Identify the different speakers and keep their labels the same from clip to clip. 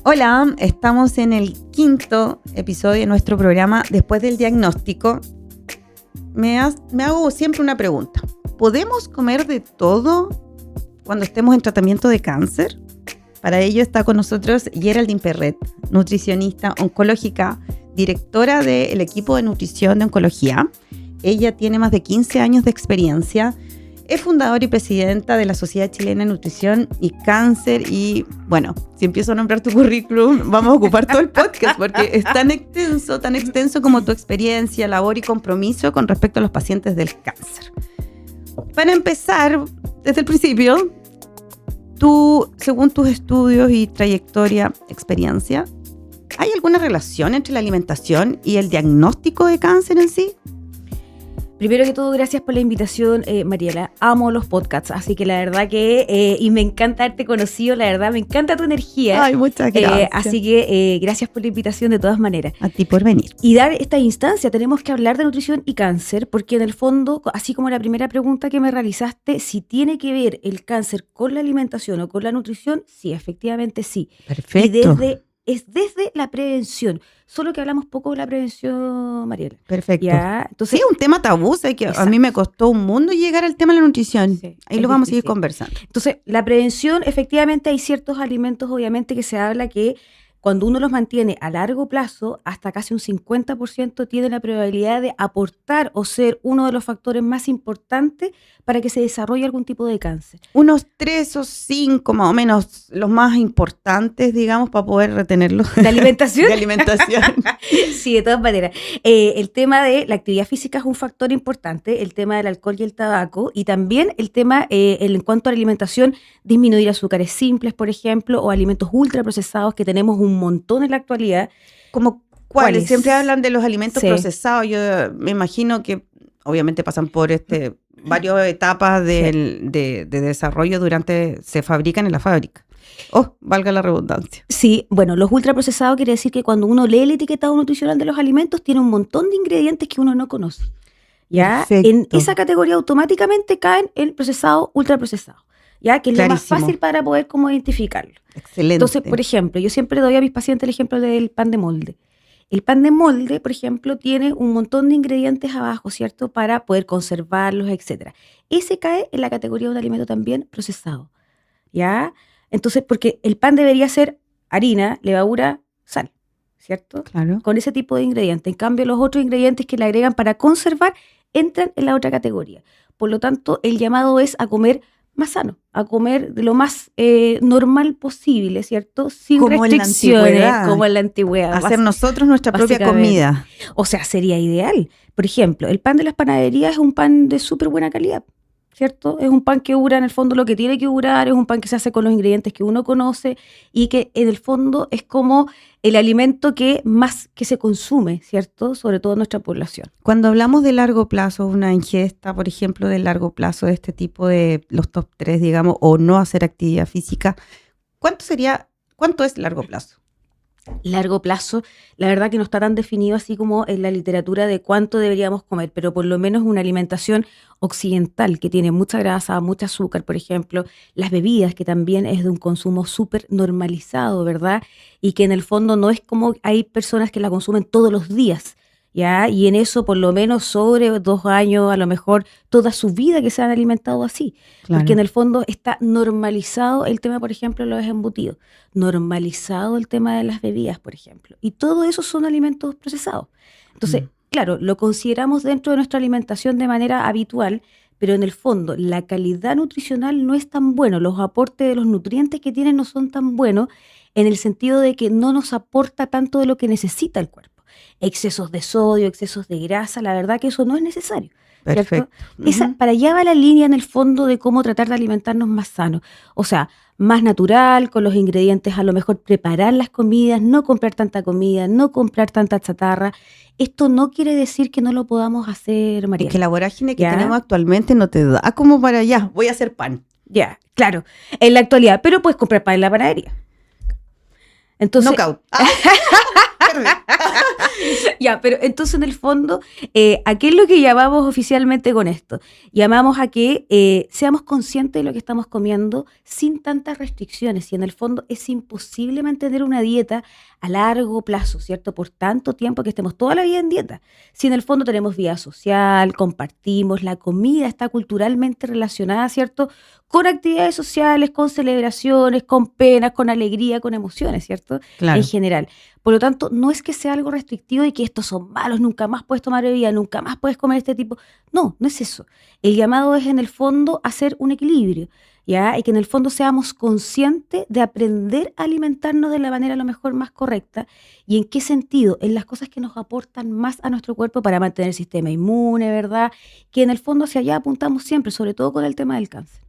Speaker 1: Hola, estamos en el 5º episodio de nuestro programa Después del Diagnóstico. Me hago siempre una pregunta. ¿Podemos comer de todo cuando estemos en tratamiento de cáncer? Para ello está con nosotros Geraldine Perret, nutricionista oncológica, directora del equipo de nutrición de oncología. Ella tiene más de 15 años de experiencia. Es fundadora y presidenta de la Sociedad Chilena de Nutrición y Cáncer. Y bueno, si empiezo a nombrar tu currículum, vamos a ocupar todo el podcast porque es tan extenso como tu experiencia, labor y compromiso con respecto a los pacientes del cáncer. Para empezar, desde el principio, tú, según tus estudios y trayectoria, experiencia, ¿hay alguna relación entre la alimentación y el diagnóstico de cáncer en sí?
Speaker 2: Primero que todo, gracias por la invitación, Mariela. Amo los podcasts, así que la verdad que, y me encanta haberte conocido, la verdad, me encanta tu energía.
Speaker 1: Ay, muchas gracias.
Speaker 2: Así que gracias por la invitación de todas maneras.
Speaker 1: A ti por venir.
Speaker 2: Y dar esta instancia, tenemos que hablar de nutrición y cáncer, porque en el fondo, así como la primera pregunta que me realizaste, si tiene que ver el cáncer con la alimentación o con la nutrición, sí, efectivamente sí.
Speaker 1: Perfecto.
Speaker 2: Y desde la prevención. Solo que hablamos poco de la prevención, Mariela.
Speaker 1: Perfecto.
Speaker 2: ¿Ya? Entonces,
Speaker 1: sí, un tema tabú, sé que a mí me costó un mundo llegar al tema de la nutrición.
Speaker 2: Sí,
Speaker 1: ahí lo vamos a seguir conversando.
Speaker 2: Entonces, la prevención, efectivamente hay ciertos alimentos, obviamente, que se habla que cuando uno los mantiene a largo plazo, hasta casi un 50% tiene la probabilidad de aportar o ser uno de los factores más importantes para que se desarrolle algún tipo de cáncer.
Speaker 1: Unos 3 o 5 más o menos, los más importantes, digamos, para poder retenerlos.
Speaker 2: ¿De alimentación?
Speaker 1: De alimentación.
Speaker 2: Sí, de todas maneras. El tema de la actividad física es un factor importante, el tema del alcohol y el tabaco, y también el tema, en cuanto a la alimentación, disminuir azúcares simples, por ejemplo, o alimentos ultraprocesados que tenemos un montón en la actualidad.
Speaker 1: ¿Como cuáles? Siempre hablan de los alimentos
Speaker 2: Sí.
Speaker 1: procesados. Yo me imagino que obviamente pasan por varias etapas de desarrollo se fabrican en la fábrica. Oh, valga la redundancia.
Speaker 2: Sí, bueno, los ultraprocesados quiere decir que cuando uno lee el etiquetado nutricional de los alimentos, tiene un montón de ingredientes que uno no conoce. ¿Ya?
Speaker 1: Perfecto.
Speaker 2: En esa categoría automáticamente caen el procesado, ultraprocesado, ¿ya? Que es lo más
Speaker 1: Clarísimo.
Speaker 2: fácil para poder como identificarlo.
Speaker 1: Excelente.
Speaker 2: Entonces, por ejemplo, yo siempre doy a mis pacientes el ejemplo del pan de molde. El pan de molde, por ejemplo, tiene un montón de ingredientes abajo, ¿cierto? Para poder conservarlos, etcétera. Ese cae en la categoría de un alimento también procesado, ¿ya? Entonces, porque el pan debería ser harina, levadura, sal, ¿cierto?
Speaker 1: Claro.
Speaker 2: Con ese tipo de ingredientes. En cambio, los otros ingredientes que le agregan para conservar entran en la otra categoría. Por lo tanto, el llamado es a comer más sano, a comer de lo más normal posible, ¿cierto? Sin
Speaker 1: Como en la
Speaker 2: restricciones,
Speaker 1: antigüedad.
Speaker 2: como en la antigüedad.
Speaker 1: Hacer nosotros nuestra propia
Speaker 2: básicamente.
Speaker 1: comida.
Speaker 2: O sea, sería ideal. Por ejemplo, el pan de las panaderías es un pan de súper buena calidad, ¿cierto? Es un pan que dura en el fondo lo que tiene que durar, es un pan que se hace con los ingredientes que uno conoce y que en el fondo es como el alimento que más que se consume, ¿cierto? Sobre todo en nuestra población.
Speaker 1: Cuando hablamos de largo plazo, una ingesta, por ejemplo, de largo plazo de este tipo de los top 3, digamos, o no hacer actividad física, ¿cuánto es largo plazo?
Speaker 2: Largo plazo, la verdad que no está tan definido así como en la literatura de cuánto deberíamos comer, pero por lo menos una alimentación occidental que tiene mucha grasa, mucho azúcar, por ejemplo, las bebidas que también es de un consumo súper normalizado, ¿verdad? Y que en el fondo no es como hay personas que la consumen todos los días, ¿ya? Y en eso por lo menos sobre 2 años, a lo mejor toda su vida que se han alimentado así.
Speaker 1: Claro.
Speaker 2: Porque en el fondo está normalizado el tema, por ejemplo, de los embutidos, normalizado el tema de las bebidas, por ejemplo. Y todo eso son alimentos procesados. Entonces, claro, lo consideramos dentro de nuestra alimentación de manera habitual, pero en el fondo la calidad nutricional no es tan buena, los aportes de los nutrientes que tienen no son tan buenos en el sentido de que no nos aporta tanto de lo que necesita el cuerpo. Excesos de sodio, excesos de grasa, la verdad que eso no es necesario.
Speaker 1: Perfecto.
Speaker 2: Para allá va la línea en el fondo de cómo tratar de alimentarnos más sano. O sea, más natural, con los ingredientes, a lo mejor preparar las comidas, no comprar tanta comida, no comprar tanta chatarra. Esto no quiere decir que no lo podamos hacer, María.
Speaker 1: Es que la vorágine que
Speaker 2: ¿Ya?
Speaker 1: tenemos actualmente no te da como para allá, voy a hacer pan.
Speaker 2: Ya, claro, en la actualidad, pero puedes comprar pan en la panadería. Entonces,
Speaker 1: Knockout. verde.
Speaker 2: Ya, pero entonces en el fondo, ¿a qué es lo que llamamos oficialmente con esto? Llamamos a que seamos conscientes de lo que estamos comiendo sin tantas restricciones. Y en el fondo es imposible mantener una dieta a largo plazo, ¿cierto? Por tanto tiempo que estemos toda la vida en dieta. Si en el fondo tenemos vida social, compartimos, la comida está culturalmente relacionada, ¿cierto? Con actividades sociales, con celebraciones, con penas, con alegría, con emociones, ¿cierto?
Speaker 1: Claro.
Speaker 2: En general. Por lo tanto, no es que sea algo restrictivo y que estos son malos, nunca más puedes tomar bebida, nunca más puedes comer este tipo. No, no es eso. El llamado es en el fondo hacer un equilibrio, ¿ya? Y que en el fondo seamos conscientes de aprender a alimentarnos de la manera a lo mejor más correcta. ¿Y en qué sentido? En las cosas que nos aportan más a nuestro cuerpo para mantener el sistema inmune, ¿verdad? Que en el fondo hacia allá apuntamos siempre, sobre todo con el tema del cáncer.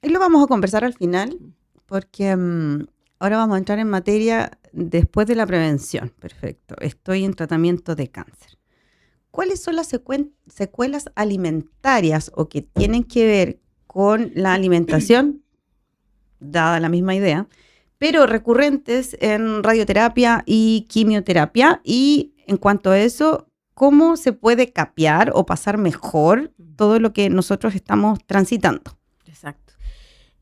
Speaker 1: Ahí lo vamos a conversar al final, porque ahora vamos a entrar en materia después de la prevención. Perfecto. Estoy en tratamiento de cáncer. ¿Cuáles son las secuelas alimentarias o que tienen que ver con la alimentación, dada la misma idea, pero recurrentes en radioterapia y quimioterapia? Y en cuanto a eso, ¿cómo se puede capear o pasar mejor todo lo que nosotros estamos transitando?
Speaker 2: Exacto.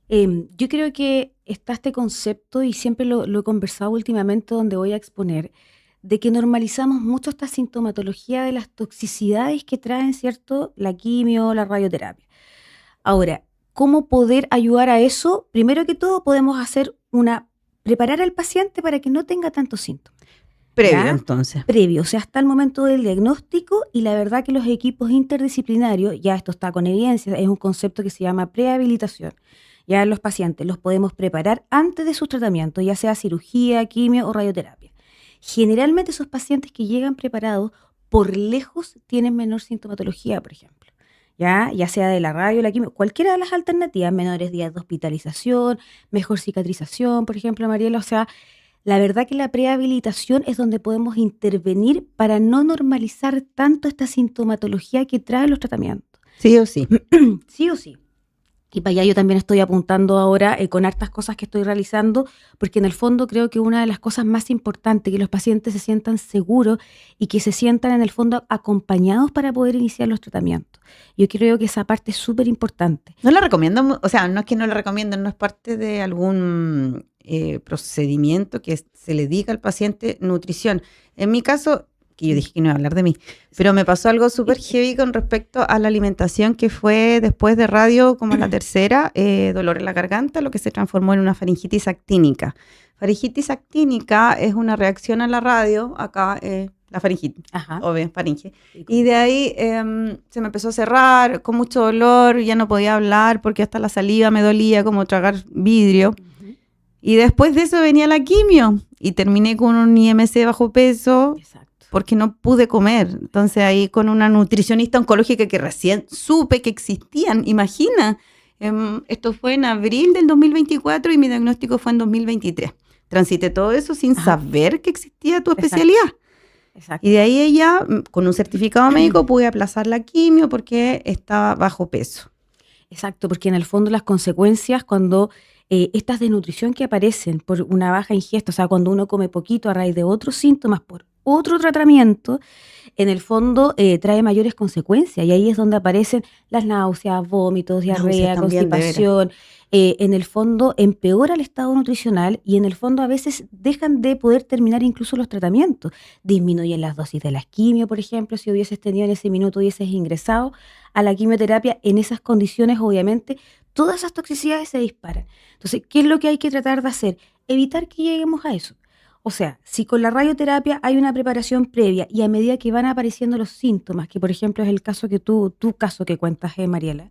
Speaker 2: Yo creo que está este concepto, y siempre lo he conversado últimamente donde voy a exponer, de que normalizamos mucho esta sintomatología de las toxicidades que traen, ¿cierto?, la quimio, la radioterapia. Ahora, ¿cómo poder ayudar a eso? Primero que todo, podemos preparar al paciente para que no tenga tantos síntomas.
Speaker 1: Previo,
Speaker 2: ¿Ya?
Speaker 1: entonces.
Speaker 2: Previo, o sea, hasta el momento del diagnóstico, y la verdad que los equipos interdisciplinarios, ya esto está con evidencia, es un concepto que se llama prehabilitación. Ya los pacientes los podemos preparar antes de su tratamiento, ya sea cirugía, quimio o radioterapia. Generalmente esos pacientes que llegan preparados, por lejos tienen menor sintomatología, por ejemplo. Ya sea de la radio, la quimio, cualquiera de las alternativas, menores días de hospitalización, mejor cicatrización, por ejemplo, Mariela. O sea, la verdad que la prehabilitación es donde podemos intervenir para no normalizar tanto esta sintomatología que traen los tratamientos.
Speaker 1: Sí o sí.
Speaker 2: Sí o sí. Y para allá yo también estoy apuntando ahora con hartas cosas que estoy realizando, porque en el fondo creo que una de las cosas más importantes, que los pacientes se sientan seguros y que se sientan en el fondo acompañados para poder iniciar los tratamientos. Yo creo que esa parte es súper importante.
Speaker 1: No la recomiendo, o sea, no es que no la recomienden, no es parte de algún procedimiento que se le diga al paciente nutrición. En mi caso, que yo dije que no iba a hablar de mí, pero me pasó algo súper heavy con respecto a la alimentación, que fue después de radio, como la tercera, dolor en la garganta, lo que se transformó en una faringitis actínica. Faringitis actínica es una reacción a la radio, acá la faringitis, obvio, faringe. Y de ahí se me empezó a cerrar con mucho dolor, ya no podía hablar porque hasta la saliva me dolía como tragar vidrio. Y después de eso venía la quimio y terminé con un IMC bajo peso. Exacto. Porque no pude comer. Entonces ahí con una nutricionista oncológica que recién supe que existían, imagina. Esto fue en abril del 2024 y mi diagnóstico fue en 2023. Transité todo eso sin saber que existía tu especialidad. Exacto. Y de ahí ella, con un certificado médico, pude aplazar la quimio porque estaba bajo peso.
Speaker 2: Exacto, porque en el fondo las consecuencias cuando estas desnutrición que aparecen por una baja ingesta, o sea, cuando uno come poquito a raíz de otros síntomas por otro tratamiento, en el fondo trae mayores consecuencias, y ahí es donde aparecen las náuseas, vómitos, diarrea, constipación. En el fondo empeora el estado nutricional y en el fondo a veces dejan de poder terminar incluso los tratamientos. Disminuyen las dosis de las quimio, por ejemplo, si hubieses tenido en ese minuto, hubieses ingresado a la quimioterapia en esas condiciones, obviamente, todas esas toxicidades se disparan. Entonces, ¿qué es lo que hay que tratar de hacer? Evitar que lleguemos a eso. O sea, si con la radioterapia hay una preparación previa y a medida que van apareciendo los síntomas, que por ejemplo es el caso que tu caso que cuentas, Mariela,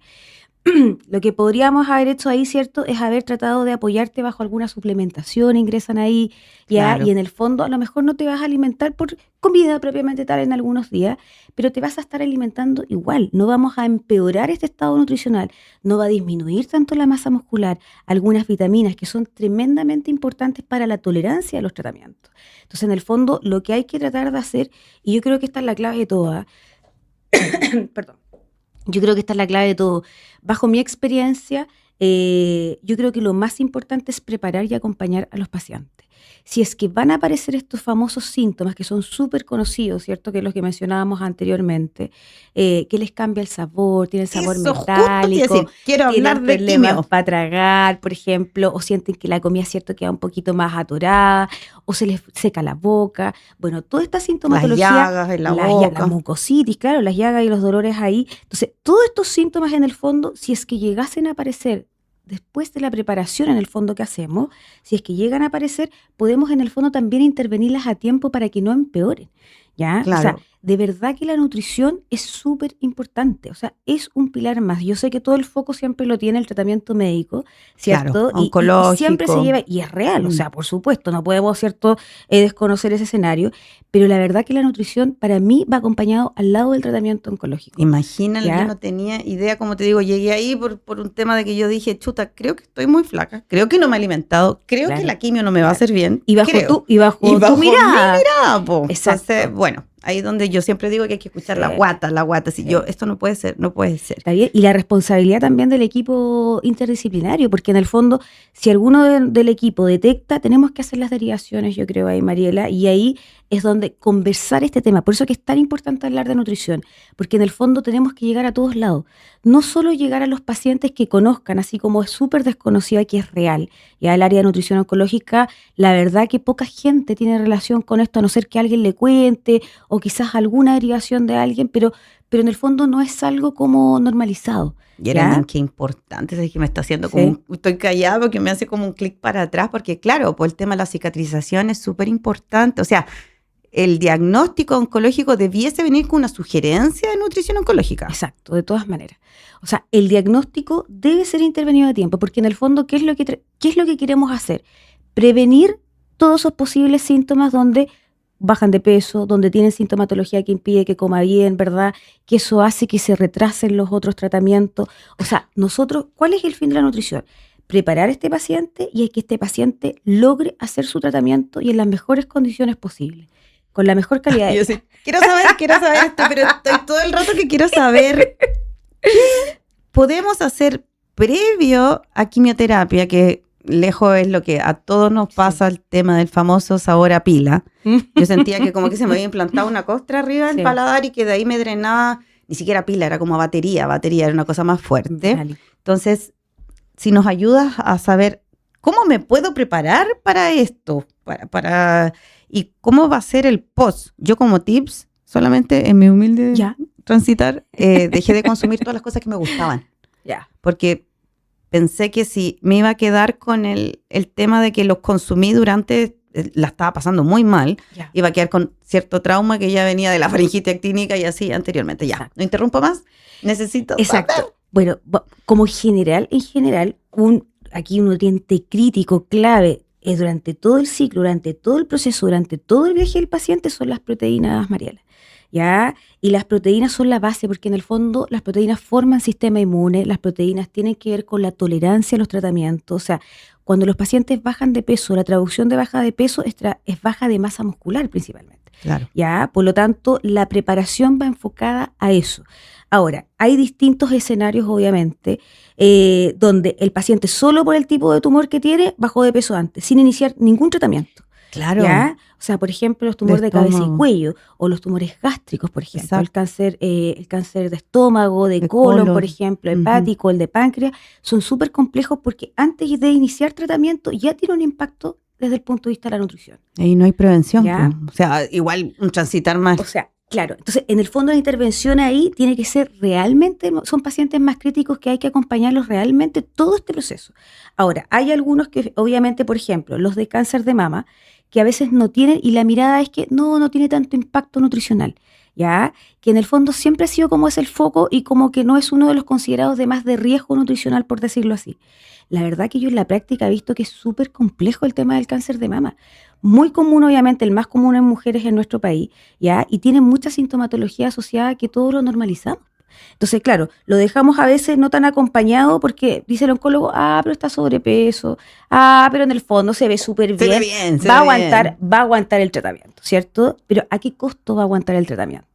Speaker 2: lo que podríamos haber hecho ahí, ¿cierto?, es haber tratado de apoyarte bajo alguna suplementación, ingresan ahí, ¿ya? Claro. Y en el fondo a lo mejor no te vas a alimentar por comida propiamente tal en algunos días, pero te vas a estar alimentando igual, no vamos a empeorar este estado nutricional, no va a disminuir tanto la masa muscular, algunas vitaminas que son tremendamente importantes para la tolerancia a los tratamientos. Entonces, en el fondo, lo que hay que tratar de hacer, y yo creo que esta es la clave de todo, perdón. Yo creo que esta es la clave de todo. Bajo mi experiencia, yo creo que lo más importante es preparar y acompañar a los pacientes. Si es que van a aparecer estos famosos síntomas que son súper conocidos, ¿cierto? Que es lo que mencionábamos anteriormente, que les cambia el sabor, tienen sabor
Speaker 1: Eso, justo te
Speaker 2: metálico,
Speaker 1: iba a decir, quiero hablar
Speaker 2: tienen
Speaker 1: de
Speaker 2: problemas
Speaker 1: quimio.
Speaker 2: para tragar, por ejemplo, o sienten que la comida, ¿cierto?, queda un poquito más atorada, o se les seca la boca. Bueno, toda esta
Speaker 1: Las
Speaker 2: sintomatología,
Speaker 1: llagas en la
Speaker 2: la
Speaker 1: boca.
Speaker 2: mucositis, claro, las llagas y los dolores ahí. Entonces, todos estos síntomas en el fondo, si es que llegasen a aparecer después de la preparación en el fondo que hacemos, si es que llegan a aparecer, podemos en el fondo también intervenirlas a tiempo para que no empeoren, ¿ya? O sea,
Speaker 1: Claro.
Speaker 2: de verdad que la nutrición es súper importante, o sea, es un pilar más. Yo sé que todo el foco siempre lo tiene el tratamiento médico, ¿cierto?
Speaker 1: Claro,
Speaker 2: Y siempre se
Speaker 1: oncológico.
Speaker 2: lleva, y es real, o sea, por supuesto, no podemos, ¿cierto?, desconocer ese escenario, pero la verdad que la nutrición para mí va acompañado al lado del tratamiento oncológico.
Speaker 1: Imagínate,
Speaker 2: ¿Ya?
Speaker 1: yo no tenía idea, como te digo, llegué ahí por un tema de que yo dije, chuta, creo que estoy muy flaca, creo que no me he alimentado, creo que
Speaker 2: Claro,
Speaker 1: la quimio no me va a hacer bien,
Speaker 2: Y bajo
Speaker 1: creo.
Speaker 2: tu, y bajo
Speaker 1: Y
Speaker 2: tu
Speaker 1: bajo
Speaker 2: mirada.
Speaker 1: mi mirada, po.
Speaker 2: Exacto.
Speaker 1: Entonces, bueno, ahí donde yo siempre digo que hay que escuchar
Speaker 2: Sí.
Speaker 1: la guata, si
Speaker 2: Sí.
Speaker 1: yo, esto no puede ser, no puede ser.
Speaker 2: Está bien. Y la responsabilidad también del equipo interdisciplinario, porque en el fondo, si alguno del equipo detecta, tenemos que hacer las derivaciones, yo creo, ahí, Mariela, y ahí es donde conversar este tema. Por eso que es tan importante hablar de nutrición, porque en el fondo tenemos que llegar a todos lados. No solo llegar a los pacientes que conozcan, así como es súper desconocida que es real. Ya el área de nutrición oncológica, la verdad que poca gente tiene relación con esto, a no ser que alguien le cuente, o quizás alguna derivación de alguien, pero en el fondo no es algo como normalizado.
Speaker 1: Y era
Speaker 2: ¿Ya?
Speaker 1: qué importante, es que me está haciendo
Speaker 2: Sí.
Speaker 1: como estoy callado porque me hace como un clic para atrás, porque claro, pues el tema de la cicatrización es súper importante. O sea, el diagnóstico oncológico debiese venir con una sugerencia de nutrición oncológica.
Speaker 2: Exacto, de todas maneras. O sea, el diagnóstico debe ser intervenido a tiempo, porque en el fondo, ¿qué es lo que queremos hacer? Prevenir todos esos posibles síntomas donde bajan de peso, donde tienen sintomatología que impide que coma bien, ¿verdad? Que eso hace que se retrasen los otros tratamientos. O sea, nosotros, ¿cuál es el fin de la nutrición? Preparar a este paciente y que este paciente logre hacer su tratamiento y en las mejores condiciones posibles, con la mejor calidad de
Speaker 1: Yo
Speaker 2: vida.
Speaker 1: sí, quiero saber esto, pero estoy todo el rato que quiero saber qué podemos hacer previo a quimioterapia, que lejos es lo que a todos nos pasa, el tema del famoso sabor a pila. Yo sentía que como que se me había implantado una costra arriba del
Speaker 2: Sí.
Speaker 1: paladar y que de ahí me drenaba, ni siquiera pila, era como batería, era una cosa más fuerte.
Speaker 2: Vale.
Speaker 1: Entonces, si nos ayudas a saber cómo me puedo preparar para esto, y cómo va a ser el post. Yo como tips, solamente en mi humilde
Speaker 2: Ya.
Speaker 1: transitar, dejé de consumir todas las cosas que me gustaban,
Speaker 2: Ya.
Speaker 1: porque pensé que si me iba a quedar con el tema de que los consumí durante, la estaba pasando muy mal,
Speaker 2: Ya.
Speaker 1: iba a quedar con cierto trauma que ya venía de la faringitis actínica y así anteriormente. Ya,
Speaker 2: Exacto.
Speaker 1: no interrumpo más, necesito saber.
Speaker 2: Exacto. Bueno, como en general, aquí un nutriente crítico, clave, durante todo el ciclo, durante todo el proceso, durante todo el viaje del paciente, son las proteínas, Mariela. ¿Ya? Y las proteínas son la base, porque en el fondo las proteínas forman sistema inmune, las proteínas tienen que ver con la tolerancia a los tratamientos. O sea, cuando los pacientes bajan de peso, la traducción de baja de peso es baja de masa muscular principalmente.
Speaker 1: Claro.
Speaker 2: ¿Ya? Por lo tanto, la preparación va enfocada a eso. Ahora, hay distintos escenarios, obviamente, donde el paciente solo por el tipo de tumor que tiene bajó de peso antes, sin iniciar ningún tratamiento.
Speaker 1: Claro.
Speaker 2: ¿Ya? O sea, por ejemplo, los tumores de cabeza y cuello, o los tumores gástricos, por ejemplo, el cáncer de estómago, de colon, por ejemplo, hepático, el de páncreas, son súper complejos porque antes de iniciar tratamiento ya tiene un impacto desde el punto de vista de la nutrición.
Speaker 1: Y no hay prevención.
Speaker 2: ¿Ya?
Speaker 1: O sea, igual un transitar más.
Speaker 2: O sea, claro, entonces en el fondo la intervención ahí tiene que ser realmente, son pacientes más críticos que hay que acompañarlos realmente todo este proceso. Ahora, hay algunos que obviamente, por ejemplo, los de cáncer de mama, que a veces no tienen, y la mirada es que no tiene tanto impacto nutricional, ¿ya? Que en el fondo siempre ha sido como es el foco y como que no es uno de los considerados de más de riesgo nutricional, por decirlo así. La verdad que yo en la práctica he visto que es súper complejo el tema del cáncer de mama. Muy común, obviamente, el más común en mujeres en nuestro país, ¿ya? Y tiene mucha sintomatología asociada que todos lo normalizamos. Entonces, claro, lo dejamos a veces no tan acompañado porque dice el oncólogo, pero está sobrepeso, pero en el fondo se ve súper bien, va a aguantar el tratamiento, ¿cierto? Pero ¿a qué costo va a aguantar el tratamiento?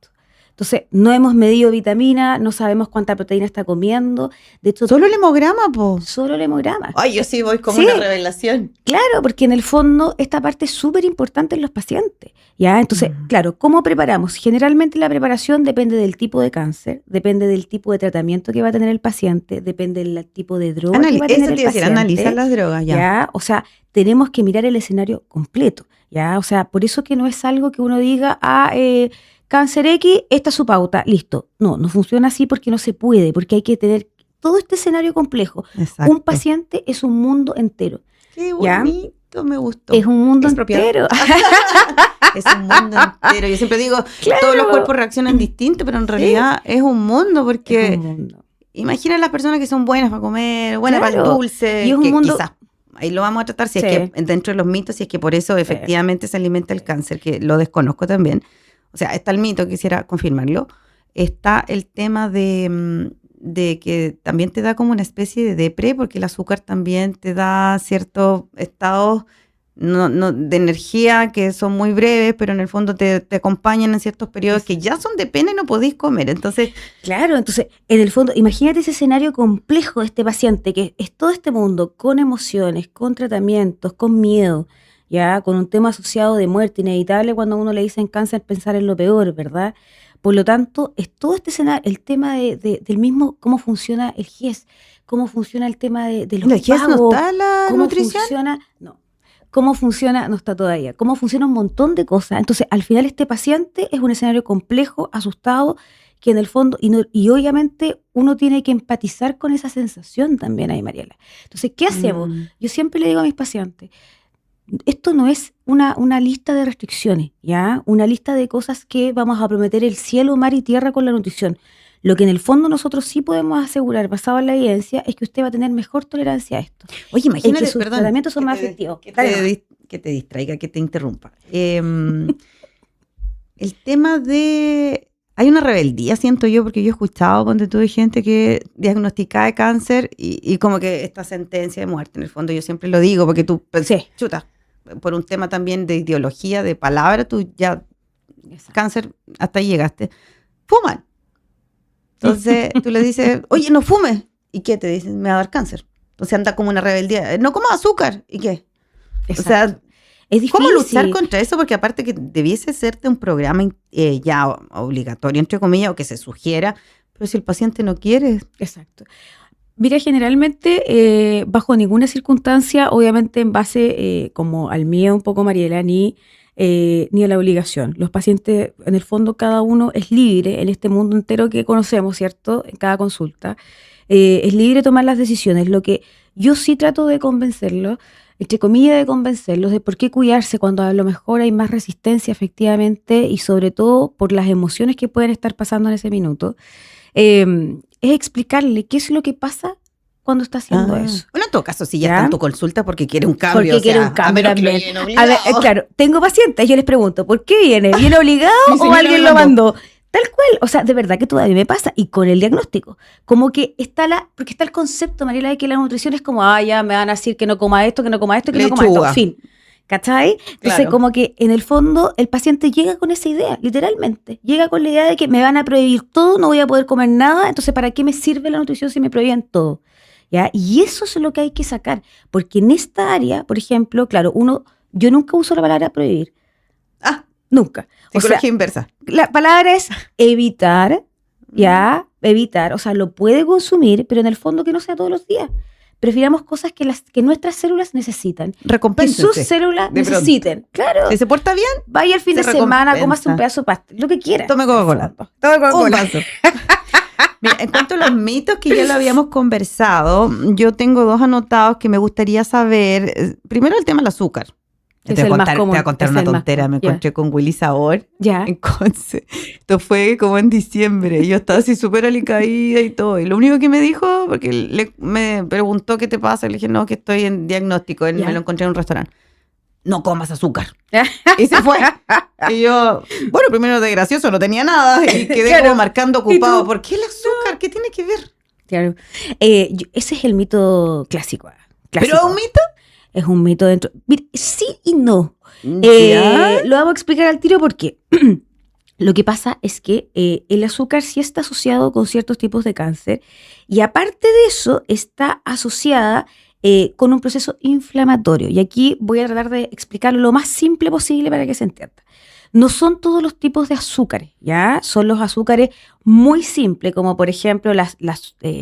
Speaker 2: Entonces, no hemos medido vitamina, no sabemos cuánta proteína está comiendo. De hecho,
Speaker 1: Solo el hemograma, po.
Speaker 2: solo el hemograma.
Speaker 1: Ay, yo sí voy como
Speaker 2: Sí.
Speaker 1: una revelación.
Speaker 2: Claro, porque en el fondo esta parte es súper importante en los pacientes, ¿ya? Entonces, claro, ¿cómo preparamos? Generalmente la preparación depende del tipo de cáncer, depende del tipo de tratamiento que va a tener el paciente, depende del tipo de droga que va a tener
Speaker 1: Eso te
Speaker 2: el
Speaker 1: iba a decir,
Speaker 2: paciente.
Speaker 1: analiza las drogas, ya.
Speaker 2: ¿Ya? O sea, tenemos que mirar el escenario completo, ¿ya? O sea, por eso que no es algo que uno diga, cáncer X, esta es su pauta, listo. No, no funciona así porque no se puede, porque hay que tener todo este escenario complejo.
Speaker 1: Exacto.
Speaker 2: Un paciente es un mundo entero.
Speaker 1: Qué
Speaker 2: ¿Ya?
Speaker 1: bonito, me gustó.
Speaker 2: Es un mundo
Speaker 1: Expropiado.
Speaker 2: entero.
Speaker 1: Es un mundo entero. Yo siempre digo,
Speaker 2: Claro.
Speaker 1: todos los cuerpos reaccionan distinto, pero en realidad es un mundo, porque
Speaker 2: Es un mundo.
Speaker 1: imagina las personas que son buenas para comer, buenas para el
Speaker 2: Claro.
Speaker 1: dulce,
Speaker 2: Y es un
Speaker 1: que
Speaker 2: mundo-
Speaker 1: quizás ahí lo vamos a tratar, si
Speaker 2: Sí.
Speaker 1: es que dentro de los mitos, si es que por eso efectivamente se alimenta el cáncer, que lo desconozco también. O sea, está el mito, quisiera confirmarlo. Está el tema de que también te da como una especie de depre, porque el azúcar también te da ciertos estados de energía que son muy breves, pero en el fondo te acompañan en ciertos periodos que ya son de pena y no podéis comer. Entonces,
Speaker 2: Claro, entonces, en el fondo, imagínate ese escenario complejo de este paciente, que es todo este mundo con emociones, con tratamientos, con miedo, ya, con un tema asociado de muerte inevitable cuando a uno le dicen cáncer, pensar en lo peor, ¿verdad? Por lo tanto, es todo este escenario, el tema del mismo, cómo funciona el GIES, cómo funciona el tema de los
Speaker 1: ¿el GIES no
Speaker 2: pagos,
Speaker 1: está la
Speaker 2: cómo
Speaker 1: nutrición?
Speaker 2: funciona, no. Cómo funciona, no está todavía. Cómo funciona un montón de cosas. Entonces, al final este paciente es un escenario complejo, asustado, que en el fondo, y obviamente uno tiene que empatizar con esa sensación también ahí, Mariela. Entonces, ¿qué hacemos? Yo siempre le digo a mis pacientes, esto no es una lista de restricciones, ¿ya? Una lista de cosas que vamos a prometer el cielo, mar y tierra con la nutrición. Lo que en el fondo nosotros sí podemos asegurar, basado en la evidencia, es que usted va a tener mejor tolerancia a esto.
Speaker 1: Oye, imagínate,
Speaker 2: sus
Speaker 1: perdón,
Speaker 2: tratamientos son
Speaker 1: que
Speaker 2: más
Speaker 1: te-
Speaker 2: efectivos.
Speaker 1: Que
Speaker 2: Dale
Speaker 1: te,
Speaker 2: nomás.
Speaker 1: que te distraiga, que te interrumpa. El tema de... Hay una rebeldía, siento yo, porque yo he escuchado cuando tuve gente que diagnosticada de cáncer y como que esta sentencia de muerte, en el fondo yo siempre lo digo, porque tú,
Speaker 2: Sí.
Speaker 1: chuta, por un tema también de ideología, de palabra, tú ya, cáncer, hasta ahí llegaste. Fuman. Entonces tú le dices, oye, no fumes. ¿Y qué te dicen? Me va a dar cáncer. Entonces anda como una rebeldía. No comas azúcar. ¿Y qué?
Speaker 2: Exacto.
Speaker 1: O sea,
Speaker 2: es difícil.
Speaker 1: ¿cómo luchar contra eso? Porque aparte que debiese serte un programa ya obligatorio, entre comillas, o que se sugiera, pero si el paciente no quiere.
Speaker 2: Exacto. Mira, generalmente, bajo ninguna circunstancia, obviamente en base como al miedo un poco, Mariela, ni a la obligación. Los pacientes, en el fondo, cada uno es libre en este mundo entero que conocemos, ¿cierto? En cada consulta. Es libre de tomar las decisiones. Lo que yo sí trato de convencerlos, entre comillas de convencerlos, de por qué cuidarse cuando a lo mejor hay más resistencia efectivamente y sobre todo por las emociones que pueden estar pasando en ese minuto, es explicarle qué es lo que pasa cuando está haciendo eso.
Speaker 1: Bueno, en todo caso, si ya
Speaker 2: ¿Ya?
Speaker 1: está en tu consulta porque quiere un cambio.
Speaker 2: Porque quiere un cambio
Speaker 1: a menos que lo
Speaker 2: también.
Speaker 1: lleven
Speaker 2: A ver,
Speaker 1: obligado.
Speaker 2: claro, tengo pacientes, yo les pregunto, ¿por qué viene? ¿Viene obligado
Speaker 1: Mi
Speaker 2: o
Speaker 1: señora
Speaker 2: alguien
Speaker 1: me
Speaker 2: lo
Speaker 1: mandó.
Speaker 2: mandó? Tal cual, o sea, de verdad que todavía me pasa. Y con el diagnóstico, como que porque está el concepto, Mariela, de que la nutrición es como, ya me van a decir que no coma esto, que no coma esto, que no coma
Speaker 1: Lechuga.
Speaker 2: esto, fin. ¿Cachai? Entonces,
Speaker 1: Claro.
Speaker 2: como que en el fondo el paciente llega con esa idea, literalmente. Llega con la idea de que me van a prohibir todo, no voy a poder comer nada, entonces ¿para qué me sirve la nutrición si me prohíben todo? ¿Ya? Y eso es lo que hay que sacar, porque en esta área, por ejemplo, claro, yo nunca uso la palabra prohibir,
Speaker 1: Ah,
Speaker 2: nunca. O sea,
Speaker 1: psicología inversa.
Speaker 2: la palabra es evitar, ¿ya? Evitar, o sea, lo puede consumir, pero en el fondo que no sea todos los días. Prefiramos cosas que nuestras células necesitan, que sus
Speaker 1: Recompénsense.
Speaker 2: células
Speaker 1: de pronto.
Speaker 2: necesiten. Claro.
Speaker 1: Si se porta bien,
Speaker 2: Vaya el fin de
Speaker 1: Se
Speaker 2: semana,
Speaker 1: recompensa.
Speaker 2: comas un pedazo de pastel, lo que quiera.
Speaker 1: tome Coca-Cola.
Speaker 2: Tome
Speaker 1: Un
Speaker 2: Coca-Cola.
Speaker 1: vaso. Mira, en cuanto a los mitos que ya lo habíamos conversado, yo tengo dos anotados que me gustaría saber. Primero, el tema del azúcar.
Speaker 2: Es
Speaker 1: Te voy a
Speaker 2: el más
Speaker 1: contar,
Speaker 2: común,
Speaker 1: te voy a contar
Speaker 2: es
Speaker 1: una
Speaker 2: el más
Speaker 1: tontera. Me
Speaker 2: común, ya.
Speaker 1: encontré con Willy Sabor
Speaker 2: Ya.
Speaker 1: en Conce. Esto fue como en diciembre. Yo estaba así súper alicaída y todo. Y lo único que me dijo, porque me preguntó qué te pasa, le dije, no, que estoy en diagnóstico. Él
Speaker 2: Ya.
Speaker 1: me lo encontré en un restaurante. No comas azúcar. Y se fue. Y yo, bueno, primero de gracioso, no tenía nada. Y quedé
Speaker 2: Claro.
Speaker 1: como marcando ocupado.
Speaker 2: tú?
Speaker 1: ¿Por qué el azúcar? ¿Qué tiene que ver?
Speaker 2: Claro. Ese es el mito clásico.
Speaker 1: ¿Pero es un mito?
Speaker 2: Es un mito dentro. Mira, sí y no.
Speaker 1: ¿Ya?
Speaker 2: Lo vamos a explicar al tiro porque Lo que pasa es que el azúcar sí está asociado con ciertos tipos de cáncer y aparte de eso está asociada con un proceso inflamatorio. Y aquí voy a tratar de explicarlo lo más simple posible para que se entienda. No son todos los tipos de azúcares, ¿ya? Son los azúcares muy simples, como por ejemplo el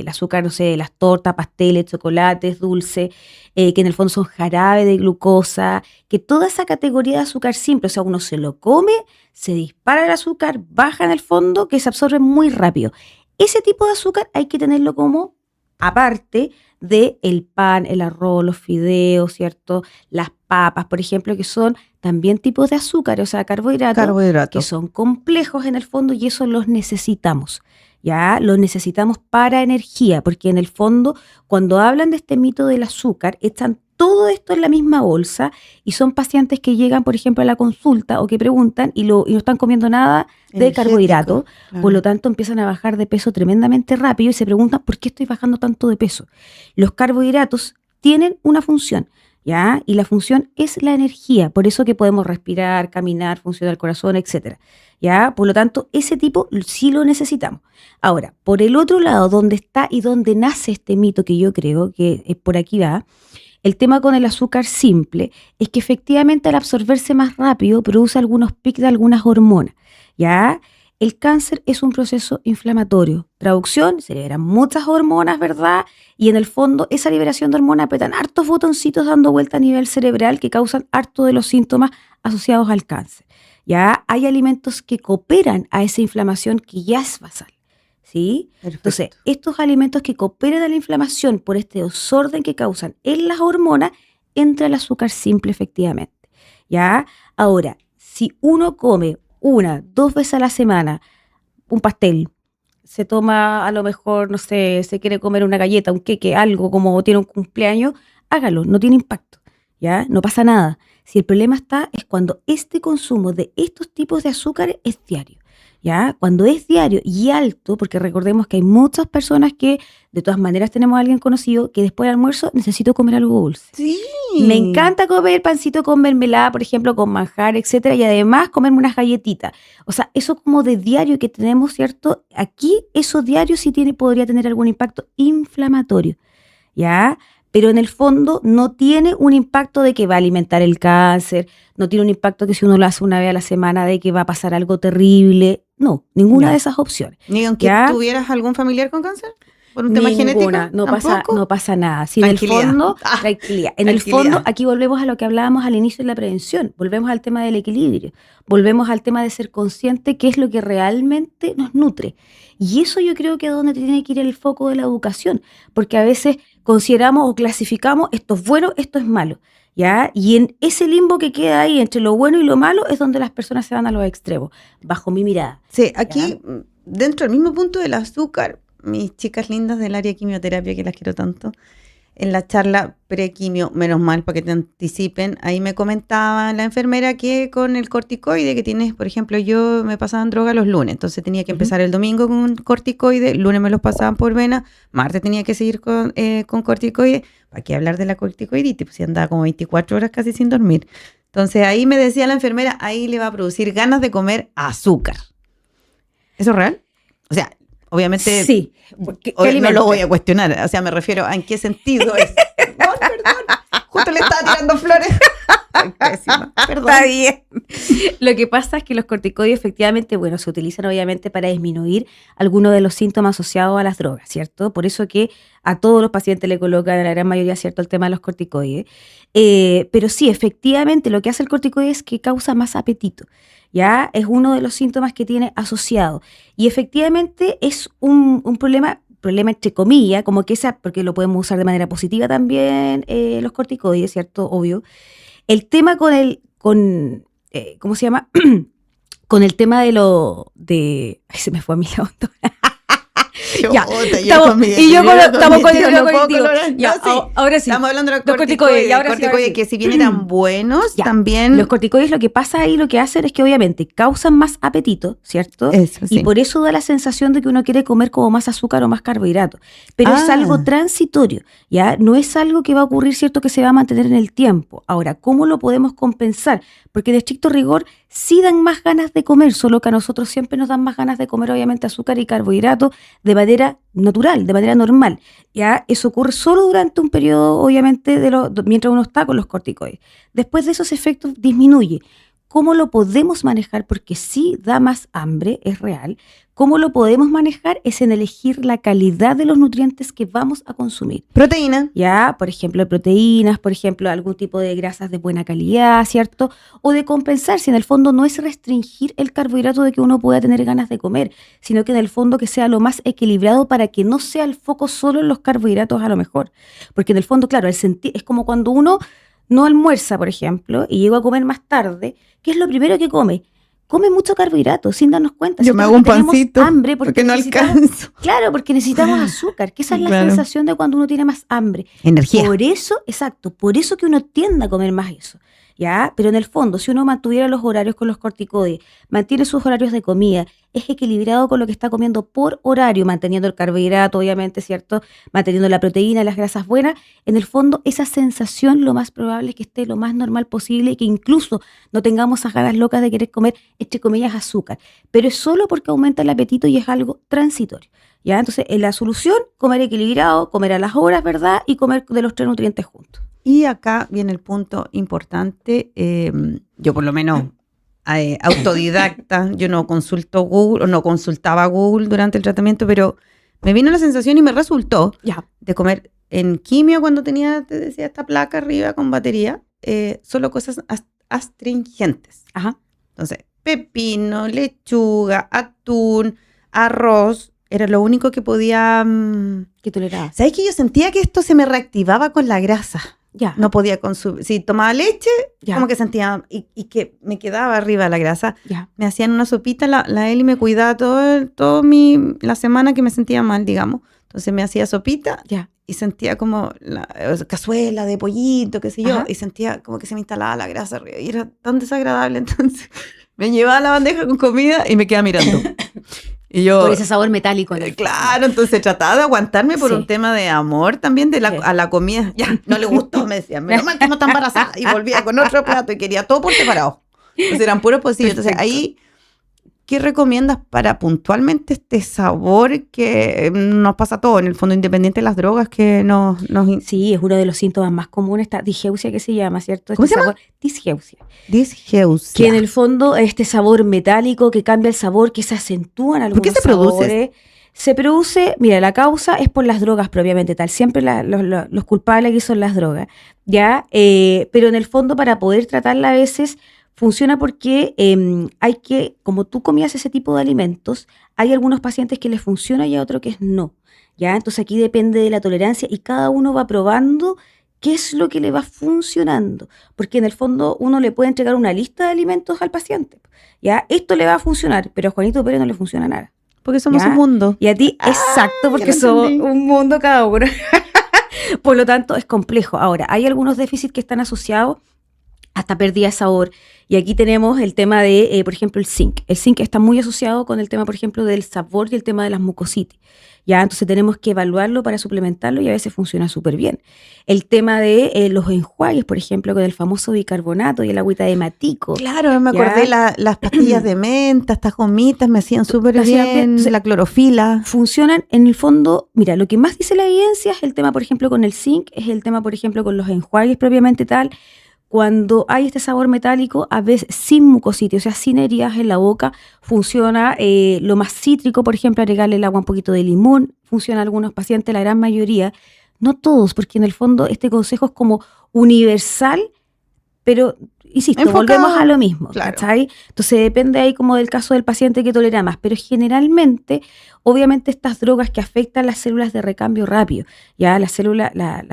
Speaker 2: azúcar, no sé, las tortas, pasteles, chocolates, dulces, que en el fondo son jarabe de glucosa, que toda esa categoría de azúcar simple, o sea, uno se lo come, se dispara el azúcar, baja en el fondo, que se absorbe muy rápido. Ese tipo de azúcar hay que tenerlo como aparte de el pan, el arroz, los fideos, ¿cierto? Las papas, por ejemplo, que son también tipos de azúcar, o sea, carbohidratos, que son complejos en el fondo y eso los necesitamos, ¿ya? Los necesitamos para energía, porque en el fondo, cuando hablan de este mito del azúcar, echan todo esto en la misma bolsa y son pacientes que llegan, por ejemplo, a la consulta o que preguntan y no están comiendo nada de carbohidrato,
Speaker 1: claro.
Speaker 2: Por lo tanto empiezan a bajar de peso tremendamente rápido y se preguntan ¿por qué estoy bajando tanto de peso? Los carbohidratos tienen una función, ¿ya? Y la función es la energía, por eso que podemos respirar, caminar, funciona el corazón, etcétera, ¿ya? Por lo tanto, ese tipo sí lo necesitamos. Ahora, por el otro lado, donde está y donde nace este mito que yo creo que por aquí va, el tema con el azúcar simple es que efectivamente al absorberse más rápido produce algunos picos de algunas hormonas, ¿ya? El cáncer es un proceso inflamatorio. Traducción, se liberan muchas hormonas, ¿verdad? Y en el fondo esa liberación de hormonas apretan hartos botoncitos dando vuelta a nivel cerebral que causan harto de los síntomas asociados al cáncer. ¿Ya? Hay alimentos que cooperan a esa inflamación que ya es basal. ¿Sí?
Speaker 1: Perfecto.
Speaker 2: Entonces, estos alimentos que cooperan a la inflamación por este desorden que causan en las hormonas, entra el azúcar simple efectivamente. ¿Ya? Ahora, si uno come 1-2 veces a la semana un pastel, se toma a lo mejor, no sé, se quiere comer una galleta, un queque, algo como tiene un cumpleaños, hágalo, no tiene impacto, ¿ya? No pasa nada. Si el problema es cuando este consumo de estos tipos de azúcares es diario. ¿Ya? Cuando es diario y alto, porque recordemos que hay muchas personas que de todas maneras tenemos a alguien conocido que después del almuerzo necesito comer algo dulce.
Speaker 1: Sí.
Speaker 2: Me encanta comer pancito con mermelada, por ejemplo, con manjar, etcétera, y además comerme unas galletitas. O sea, eso como de diario que tenemos, ¿cierto? Aquí, eso diario sí podría tener algún impacto inflamatorio, ¿ya? Pero en el fondo no tiene un impacto de que va a alimentar el cáncer, no tiene un impacto que si uno lo hace una vez a la semana de que va a pasar algo terrible. No, ninguna de esas opciones.
Speaker 1: Ni aunque
Speaker 2: ¿Ya?
Speaker 1: tuvieras algún familiar con cáncer, por un tema genético.
Speaker 2: No pasa nada. Si
Speaker 1: Tranquilidad.
Speaker 2: En el fondo, tranquilidad. En el fondo, aquí volvemos a lo que hablábamos al inicio de la prevención, volvemos al tema del equilibrio, volvemos al tema de ser consciente qué es lo que realmente nos nutre. Y eso yo creo que es donde tiene que ir el foco de la educación, porque a veces consideramos o clasificamos esto es bueno, esto es malo, ¿ya? Y en ese limbo que queda ahí entre lo bueno y lo malo es donde las personas se van a los extremos, bajo mi mirada.
Speaker 1: Sí, aquí, dentro del mismo punto del azúcar, mis chicas lindas del área de quimioterapia, que las quiero tanto, en la charla prequimio, menos mal para que te anticipen, ahí me comentaba la enfermera que con el corticoide que tienes, por ejemplo, yo me pasaban droga los lunes, entonces tenía que empezar el domingo con corticoide, el lunes me los pasaban por vena, martes tenía que seguir con corticoide. ¿Para qué hablar de la corticoiditis? Pues si andaba como 24 horas casi sin dormir. Entonces ahí me decía la enfermera, ahí le va a producir ganas de comer azúcar. ¿Eso es real? O sea, obviamente
Speaker 2: sí.
Speaker 1: No lo voy a cuestionar, o sea, me refiero a en qué sentido es. No, perdón, justo le estaba tirando flores. Ay, pésima, perdón.
Speaker 2: Está bien. Lo que pasa es que los corticoides efectivamente, bueno, se utilizan obviamente para disminuir algunos de los síntomas asociados a las drogas, ¿cierto? Por eso que a todos los pacientes le colocan, a la gran mayoría, ¿cierto?, el tema de los corticoides. Pero sí, efectivamente, lo que hace el corticoide es que causa más apetito, ¿ya? Es uno de los síntomas que tiene asociado. Y efectivamente es un problema entre comillas, como que porque lo podemos usar de manera positiva también, los corticoides, ¿cierto? Obvio. El tema ¿cómo se llama? Con el tema ay, se me fue a mi lado. Ahora sí.
Speaker 1: Estamos hablando de los corticoides, que si bien eran buenos, también...
Speaker 2: Los corticoides, lo que pasa ahí, lo que hacen es que obviamente causan más apetito, ¿cierto?
Speaker 1: Eso, sí.
Speaker 2: Y por eso da la sensación de que uno quiere comer como más azúcar o más carbohidratos. Pero es algo transitorio, ¿ya? No es algo que va a ocurrir, ¿cierto?, que se va a mantener en el tiempo. Ahora, ¿cómo lo podemos compensar? Porque de estricto rigor, sí dan más ganas de comer, solo que a nosotros siempre nos dan más ganas de comer, obviamente, azúcar y carbohidratos de manera natural, de manera normal. Ya eso ocurre solo durante un periodo, obviamente, mientras uno está con los corticoides. Después de esos efectos disminuye. ¿Cómo lo podemos manejar? Porque sí da más hambre, es real. ¿Cómo lo podemos manejar? Es en elegir la calidad de los nutrientes que vamos a consumir.
Speaker 1: Proteína.
Speaker 2: Ya, por ejemplo, proteínas, por ejemplo, algún tipo de grasas de buena calidad, ¿cierto? O de compensar, si en el fondo no es restringir el carbohidrato de que uno pueda tener ganas de comer, sino que en el fondo que sea lo más equilibrado para que no sea el foco solo en los carbohidratos a lo mejor. Porque en el fondo, claro, es como cuando uno no almuerza, por ejemplo, y llega a comer más tarde, ¿qué es lo primero que come? Come mucho carbohidrato sin darnos cuenta.
Speaker 1: Yo me hago un pancito
Speaker 2: hambre porque
Speaker 1: no alcanzo.
Speaker 2: Claro, porque necesitamos azúcar, que esa es la sensación de cuando uno tiene más hambre.
Speaker 1: Energía.
Speaker 2: Por eso, exacto, por eso que uno tiende a comer más eso. ¿Ya? Pero en el fondo, si uno mantuviera los horarios con los corticoides, mantiene sus horarios de comida, es equilibrado con lo que está comiendo por horario, manteniendo el carbohidrato, obviamente, ¿cierto? Manteniendo la proteína, las grasas buenas, en el fondo esa sensación lo más probable es que esté lo más normal posible y que incluso no tengamos esas ganas locas de querer comer, entre comillas, azúcar. Pero es solo porque aumenta el apetito y es algo transitorio. ¿Ya? Entonces, en la solución, comer equilibrado, comer a las horas, ¿verdad? Y comer de los 3 nutrientes juntos.
Speaker 1: Y acá viene el punto importante, yo por lo menos autodidacta, yo no consulto Google, o no consultaba Google durante el tratamiento, pero me vino la sensación y me resultó de comer en quimio cuando tenía, te decía, esta placa arriba con batería, solo cosas astringentes.
Speaker 2: Ajá.
Speaker 1: Entonces, pepino, lechuga, atún, arroz, era lo único que podía...
Speaker 2: ¿Qué toleraba?
Speaker 1: ¿Sabes que yo sentía que esto se me reactivaba con la grasa?
Speaker 2: Ya.
Speaker 1: No podía consumir. Si tomaba leche, como que sentía, y que me quedaba arriba la grasa.
Speaker 2: Ya.
Speaker 1: Me hacían una sopita, la Eli me cuidaba todo la semana que me sentía mal, digamos. Entonces me hacía sopita y sentía como cazuela de pollito, qué sé yo, y sentía como que se me instalaba la grasa arriba. Y era tan desagradable, entonces me llevaba la bandeja con comida y me quedaba mirando. Y yo,
Speaker 2: por ese sabor metálico.
Speaker 1: Claro, entonces trataba de aguantarme por un tema de amor también a la comida. Ya, no le gustó, me decían. Menos mal que no está embarazada. Y volvía con otro plato y quería todo por separado. Entonces eran puros pocillos. Entonces ahí, ¿qué recomiendas para puntualmente este sabor que nos pasa a todos? En el fondo, independiente de las drogas que nos...
Speaker 2: Sí, es uno de los síntomas más comunes, esta disgeusia que se llama, ¿cierto?
Speaker 1: ¿Cómo se llama?
Speaker 2: Disgeusia.
Speaker 1: Disgeusia.
Speaker 2: Que en el fondo este sabor metálico que cambia el sabor, que se acentúan algunos sabores.
Speaker 1: ¿Por qué se produce?
Speaker 2: Se produce, mira, la causa es por las drogas propiamente tal. Siempre los culpables aquí son las drogas, ¿ya? Pero en el fondo para poder tratarla a veces... funciona porque hay que, como tú comías ese tipo de alimentos, hay algunos pacientes que les funciona y a otros que no, ¿ya? Entonces aquí depende de la tolerancia y cada uno va probando qué es lo que le va funcionando, porque en el fondo uno le puede entregar una lista de alimentos al paciente, ¿ya? Esto le va a funcionar, pero a Juanito Pérez no le funciona nada.
Speaker 1: Porque somos
Speaker 2: ¿ya?
Speaker 1: un mundo.
Speaker 2: Y a ti, exacto, porque somos un mundo cada uno. Por lo tanto, es complejo. Ahora, hay algunos déficits que están asociados hasta pérdida de sabor. Y aquí tenemos el tema de, por ejemplo, el zinc. El zinc está muy asociado con el tema, por ejemplo, del sabor y el tema de las mucositis. ¿Ya? Entonces tenemos que evaluarlo para suplementarlo y a veces funciona súper bien. El tema de los enjuagues, por ejemplo, con el famoso bicarbonato y el agüita de matico.
Speaker 1: Claro, me acordé las pastillas de menta, estas gomitas me hacían súper bien, entonces, la clorofila.
Speaker 2: Funcionan en el fondo, mira, lo que más dice la evidencia es el tema, por ejemplo, con el zinc, es el tema, por ejemplo, con los enjuagues propiamente tal. Cuando hay este sabor metálico, a veces sin mucositis, o sea, sin heridas en la boca, funciona lo más cítrico, por ejemplo, agregarle el agua un poquito de limón, funciona a algunos pacientes, la gran mayoría, no todos, porque en el fondo este consejo es como universal, pero, insisto, enfocado, volvemos a lo mismo, claro. ¿Cachai? Entonces depende ahí como del caso del paciente que tolera más, pero generalmente, obviamente estas drogas que afectan las células de recambio rápido, ya las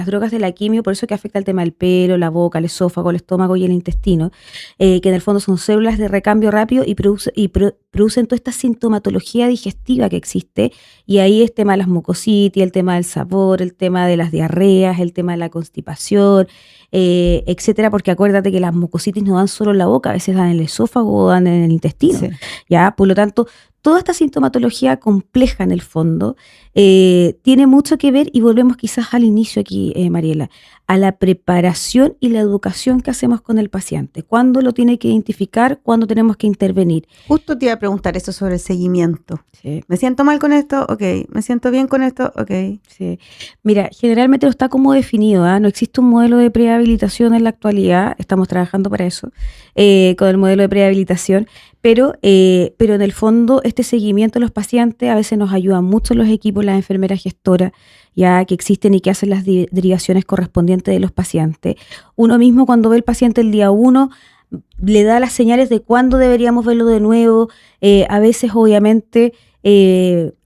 Speaker 2: drogas de la quimio, por eso que afecta el tema del pelo, la boca, el esófago, el estómago y el intestino, que en el fondo son células de recambio rápido y producen toda esta sintomatología digestiva que existe, y ahí es tema de las mucositis, el tema del sabor, el tema de las diarreas, el tema de la constipación, etcétera, porque acuérdate que las mucositis no dan solo en la boca, a veces dan en el esófago o dan en el intestino, sí. ¿Ya? Por lo tanto, toda esta sintomatología compleja en el fondo tiene mucho que ver, y volvemos quizás al inicio aquí, Mariela, a la preparación y la educación que hacemos con el paciente. ¿Cuándo lo tiene que identificar? ¿Cuándo tenemos que intervenir?
Speaker 1: Justo te iba a preguntar eso sobre el seguimiento.
Speaker 2: Sí.
Speaker 1: ¿Me siento mal con esto? Ok. ¿Me siento bien con esto? Ok.
Speaker 2: Sí. Mira, generalmente no está como definido, ¿eh? No existe un modelo de prehabilitación en la actualidad, estamos trabajando para eso, con el modelo de prehabilitación, pero en el fondo este seguimiento de los pacientes a veces nos ayuda mucho los equipos, las enfermeras gestoras, ya que existen y que hacen las derivaciones correspondientes de los pacientes. Uno mismo cuando ve el paciente el día 1, le da las señales de cuándo deberíamos verlo de nuevo. A veces obviamente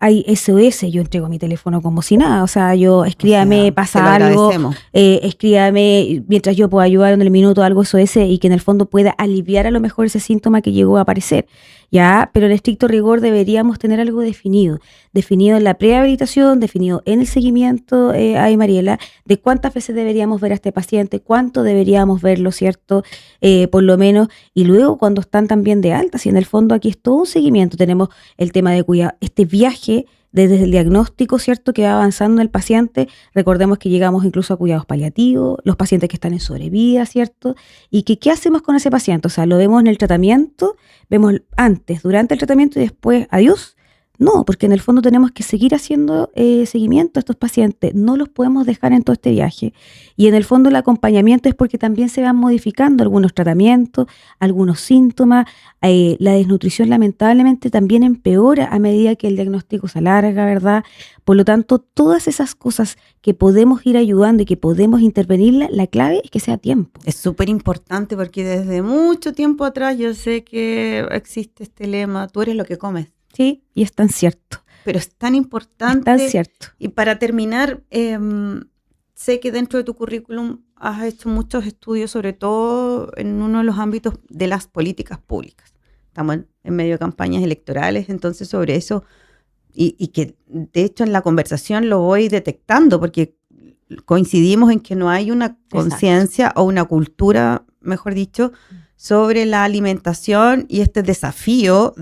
Speaker 2: hay SOS, yo entrego mi teléfono como si nada, o sea, yo escríbame, pasa algo, escríbame mientras yo pueda ayudar en el minuto algo SOS, y que en el fondo pueda aliviar a lo mejor ese síntoma que llegó a aparecer, ya, pero en estricto rigor deberíamos tener algo definido en la prehabilitación, definido en el seguimiento, Mariela, de cuántas veces deberíamos ver a este paciente, cuánto deberíamos verlo, ¿cierto? Por lo menos, y luego cuando están también de alta, si en el fondo aquí es todo un seguimiento, tenemos el tema de cuidado, este viaje desde el diagnóstico, ¿cierto?, que va avanzando en el paciente. Recordemos que llegamos incluso a cuidados paliativos, los pacientes que están en sobrevida, ¿cierto? Y que ¿qué hacemos con ese paciente? O sea, lo vemos en el tratamiento, vemos antes, durante el tratamiento y después, adiós. No, porque en el fondo tenemos que seguir haciendo seguimiento a estos pacientes, no los podemos dejar en todo este viaje. Y en el fondo el acompañamiento es porque también se van modificando algunos tratamientos, algunos síntomas. La desnutrición lamentablemente también empeora a medida que el diagnóstico se alarga, ¿verdad? Por lo tanto, todas esas cosas que podemos ir ayudando y que podemos intervenirla, la clave es que sea a tiempo.
Speaker 1: Es súper importante porque desde mucho tiempo atrás yo sé que existe este lema, tú eres lo que comes.
Speaker 2: Sí, y es tan cierto.
Speaker 1: Pero es tan importante.
Speaker 2: Es tan cierto.
Speaker 1: Y para terminar, sé que dentro de tu currículum has hecho muchos estudios, sobre todo en uno de los ámbitos de las políticas públicas. Estamos en medio de campañas electorales, entonces sobre eso, y que de hecho en la conversación lo voy detectando, porque coincidimos en que no hay una conciencia o una cultura, mejor dicho, sobre la alimentación y este desafío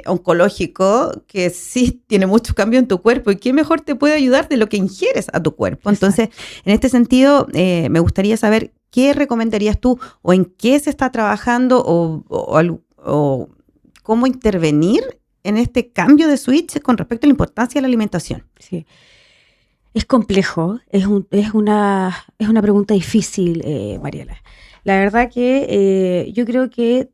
Speaker 1: oncológico que sí tiene mucho cambio en tu cuerpo, y qué mejor te puede ayudar de lo que ingieres a tu cuerpo. Entonces, en este sentido, me gustaría saber qué recomendarías tú, o en qué se está trabajando, o cómo intervenir en este cambio de switch con respecto a la importancia de la alimentación.
Speaker 2: Sí. Es complejo, es una pregunta difícil, Mariela. La verdad que yo creo que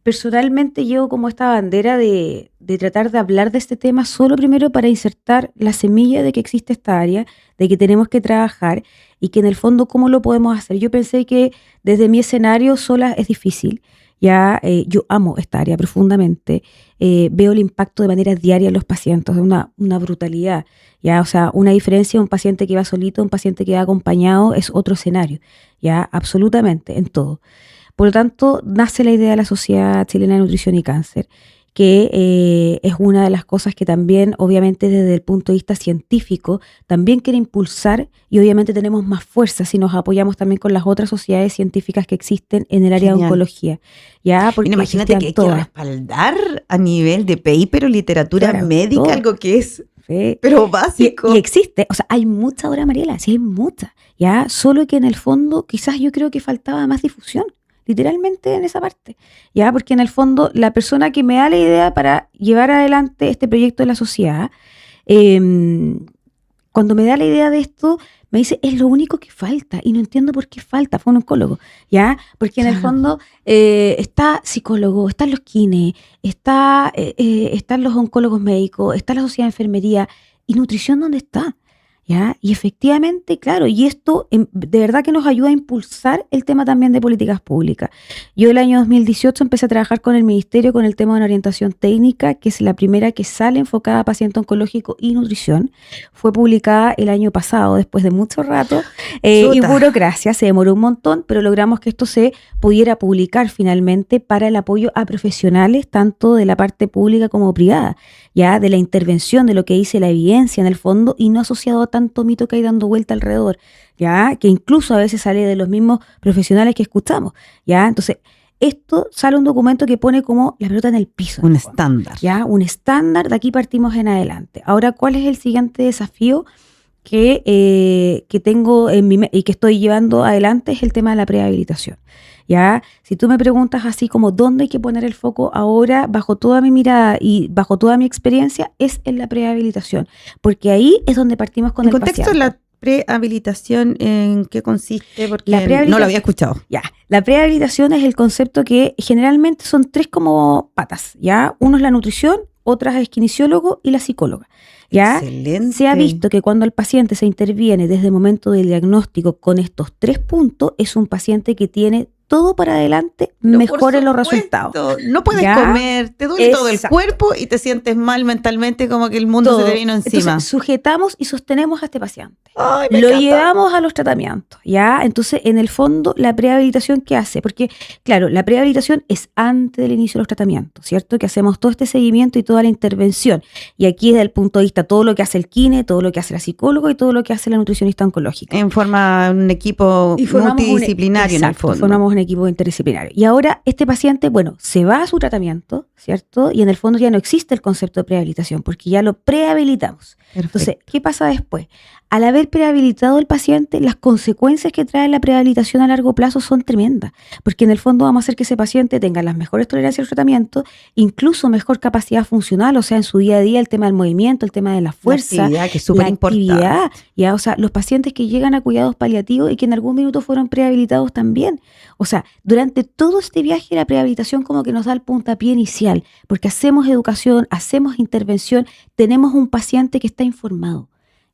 Speaker 2: personalmente llevo como esta bandera de tratar de hablar de este tema solo primero para insertar la semilla de que existe esta área, de que tenemos que trabajar y que en el fondo cómo lo podemos hacer. Yo pensé que desde mi escenario sola es difícil. Ya yo amo esta área profundamente, veo el impacto de manera diaria en los pacientes, es una brutalidad, ya, o sea, una diferencia, un paciente que va solito, un paciente que va acompañado es otro escenario, ya, absolutamente, en todo. Por lo tanto, nace la idea de la Sociedad Chilena de Nutrición y Cáncer, que es una de las cosas que también, obviamente desde el punto de vista científico, también quiere impulsar, y obviamente tenemos más fuerza si nos apoyamos también con las otras sociedades científicas que existen en el área de oncología. ¿Ya? Porque
Speaker 1: imagínate que hay que respaldar a nivel de paper o literatura médica, algo que es pero básico.
Speaker 2: Y existe, o sea, hay mucha ahora, Mariela, sí hay mucha, ya, solo que en el fondo quizás yo creo que faltaba más difusión. Literalmente en esa parte, ya, porque en el fondo la persona que me da la idea para llevar adelante este proyecto de la sociedad, cuando me da la idea de esto, me dice, es lo único que falta, y no entiendo por qué falta, fue un oncólogo, ya, porque en el fondo está psicólogo, están los kines, están los oncólogos médicos, está la sociedad de enfermería, y nutrición, ¿dónde está? ¿Ya? Y efectivamente, claro, y esto de verdad que nos ayuda a impulsar el tema también de políticas públicas. Yo el año 2018 empecé a trabajar con el Ministerio con el tema de una orientación técnica, que es la primera que sale enfocada a paciente oncológico y nutrición. Fue publicada el año pasado, después de mucho rato, y burocracia, se demoró un montón, pero logramos que esto se pudiera publicar finalmente para el apoyo a profesionales, tanto de la parte pública como privada, ya, de la intervención, de lo que dice la evidencia en el fondo, y no asociado a tanto mito que hay dando vuelta alrededor, ya, que incluso a veces sale de los mismos profesionales que escuchamos, ya. Entonces, esto sale un documento que pone como la pelota en el piso.
Speaker 1: Un estándar.
Speaker 2: Ya, un estándar, de aquí partimos en adelante. Ahora, ¿cuál es el siguiente desafío que tengo y que estoy llevando adelante? Es el tema de la prehabilitación. Ya, si tú me preguntas así como dónde hay que poner el foco ahora, bajo toda mi mirada y bajo toda mi experiencia, es en la prehabilitación, porque ahí es donde partimos con el
Speaker 1: contexto
Speaker 2: paciente.
Speaker 1: La prehabilitación, ¿en qué consiste? Porque
Speaker 2: La
Speaker 1: no lo había escuchado.
Speaker 2: Ya, la prehabilitación es el concepto que generalmente son 3 como patas, ¿ya? Uno es la nutrición, otra es kinesiólogo y la psicóloga. ¿Ya?
Speaker 1: Excelente.
Speaker 2: Se ha visto que cuando el paciente se interviene desde el momento del diagnóstico con estos 3 puntos, es un paciente que tiene todo para adelante, mejore los resultados.
Speaker 1: No puedes comer, te duele todo el cuerpo y te sientes mal mentalmente, como que el mundo se te vino encima.
Speaker 2: Entonces, sujetamos y sostenemos a este paciente.
Speaker 1: Ay,
Speaker 2: lo llevamos a los tratamientos, ¿ya? Entonces, en el fondo, la prehabilitación, ¿qué hace? Porque, claro, la prehabilitación es antes del inicio de los tratamientos, ¿cierto? Que hacemos todo este seguimiento y toda la intervención. Y aquí, desde el punto de vista, todo lo que hace el kine, todo lo que hace la psicóloga y todo lo que hace la nutricionista oncológica.
Speaker 1: Un equipo multidisciplinario, en el fondo.
Speaker 2: Formamos un equipo interdisciplinario. Y ahora este paciente, bueno, se va a su tratamiento, ¿cierto? Y en el fondo ya no existe el concepto de prehabilitación, porque ya lo prehabilitamos. Perfecto. Entonces, ¿qué pasa después? Al haber prehabilitado el paciente, las consecuencias que trae la prehabilitación a largo plazo son tremendas, porque en el fondo vamos a hacer que ese paciente tenga las mejores tolerancias al tratamiento, incluso mejor capacidad funcional, o sea, en su día a día el tema del movimiento, el tema de la fuerza,
Speaker 1: la actividad, que es súper importante.
Speaker 2: Ya, o sea, los pacientes que llegan a cuidados paliativos y que en algún minuto fueron prehabilitados también. O sea, durante todo este viaje la prehabilitación como que nos da el puntapié inicial, porque hacemos educación, hacemos intervención, tenemos un paciente que está informado.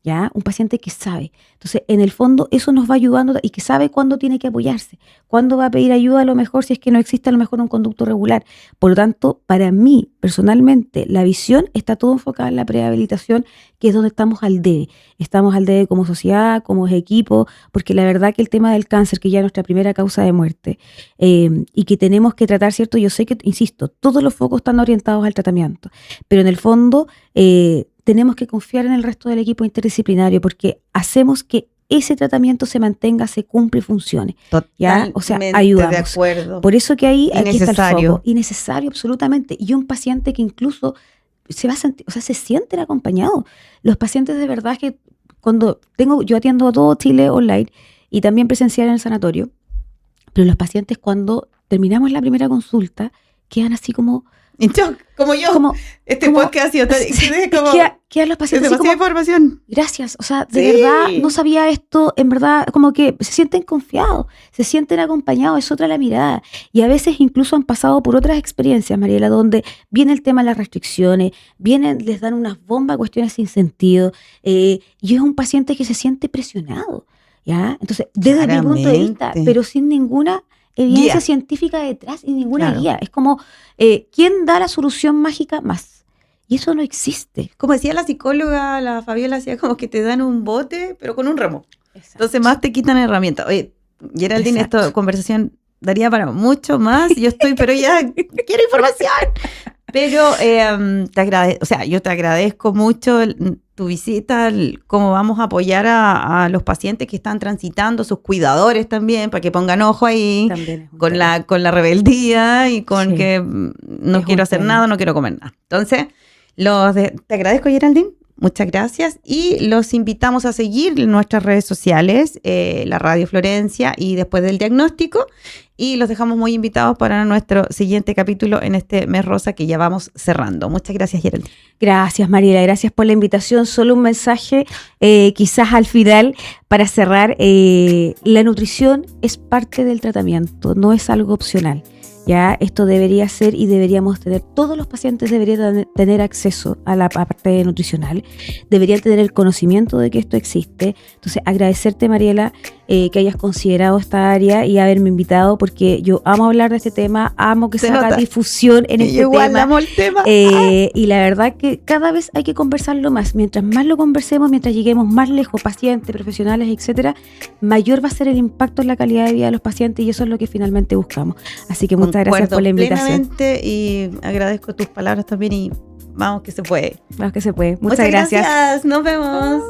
Speaker 2: ¿Ya? Un paciente que sabe. Entonces, en el fondo, eso nos va ayudando y que sabe cuándo tiene que apoyarse, cuándo va a pedir ayuda a lo mejor si es que no existe a lo mejor un conducto regular. Por lo tanto, para mí, personalmente, la visión está todo enfocada en la prehabilitación, que es donde estamos al debe. Estamos al debe como sociedad, como equipo, porque la verdad que el tema del cáncer, que ya es nuestra primera causa de muerte, y que tenemos que tratar, ¿cierto? Yo sé que, insisto, todos los focos están orientados al tratamiento, pero en el fondo, tenemos que confiar en el resto del equipo interdisciplinario porque hacemos que ese tratamiento se mantenga, se cumpla y funcione. ¿Ya? O sea, ayudamos.
Speaker 1: De acuerdo.
Speaker 2: Por eso que aquí está el foco. Innecesario, absolutamente. Y un paciente que incluso se va a sentir, o sea, se sienten acompañados. Los pacientes de verdad que yo atiendo a todo Chile online y también presencial en el sanatorio, pero los pacientes cuando terminamos la primera consulta quedan así como...
Speaker 1: En shock, como yo. Podcast ha sido como...
Speaker 2: Quedan los pacientes así como...
Speaker 1: información.
Speaker 2: Gracias, o sea, de verdad no sabía esto, en verdad, como que se sienten confiados, se sienten acompañados, es otra la mirada. Y a veces incluso han pasado por otras experiencias, Mariela, donde viene el tema de las restricciones, les dan unas bombas, cuestiones sin sentido, y es un paciente que se siente presionado, ¿ya? Entonces, desde mi punto de vista, pero sin ninguna evidencia científica detrás y ninguna guía. Es como, ¿quién da la solución mágica más? Y eso no existe.
Speaker 1: Como decía la psicóloga, la Fabiola, decía como que te dan un bote, pero con un remo.
Speaker 2: Exacto.
Speaker 1: Entonces más te quitan herramientas. Oye, Geraldine, esta conversación daría para mucho más. Yo pero ya quiero información. Pero yo te agradezco mucho tu visita, cómo vamos a apoyar a los pacientes que están transitando, sus cuidadores también, para que pongan ojo ahí con la rebeldía y con que no quiero hacer nada, no quiero comer nada. Entonces, te agradezco, Geraldine. Muchas gracias y los invitamos a seguir en nuestras redes sociales, la Radio Florencia y Después del Diagnóstico, y los dejamos muy invitados para nuestro siguiente capítulo en este mes rosa que ya vamos cerrando. Muchas gracias, Geraldine.
Speaker 2: Gracias, Mariela, gracias por la invitación. Solo un mensaje quizás al final para cerrar. La nutrición es parte del tratamiento, no es algo opcional. Ya, esto debería ser y deberíamos tener, todos los pacientes deberían tener acceso a la parte nutricional, deberían tener el conocimiento de que esto existe. Entonces, agradecerte, Mariela, que hayas considerado esta área y haberme invitado, porque yo amo hablar de este tema, amo que se haga difusión en este tema.
Speaker 1: Amo el tema.
Speaker 2: Y la verdad que cada vez hay que conversarlo más. Mientras más lo conversemos, mientras lleguemos más lejos, pacientes, profesionales, etcétera, mayor va a ser el impacto en la calidad de vida de los pacientes y eso es lo que finalmente buscamos. Así que muchas gracias por la invitación.
Speaker 1: Y agradezco tus palabras también y vamos que se puede.
Speaker 2: Vamos que se puede. Muchas gracias.
Speaker 1: Nos vemos.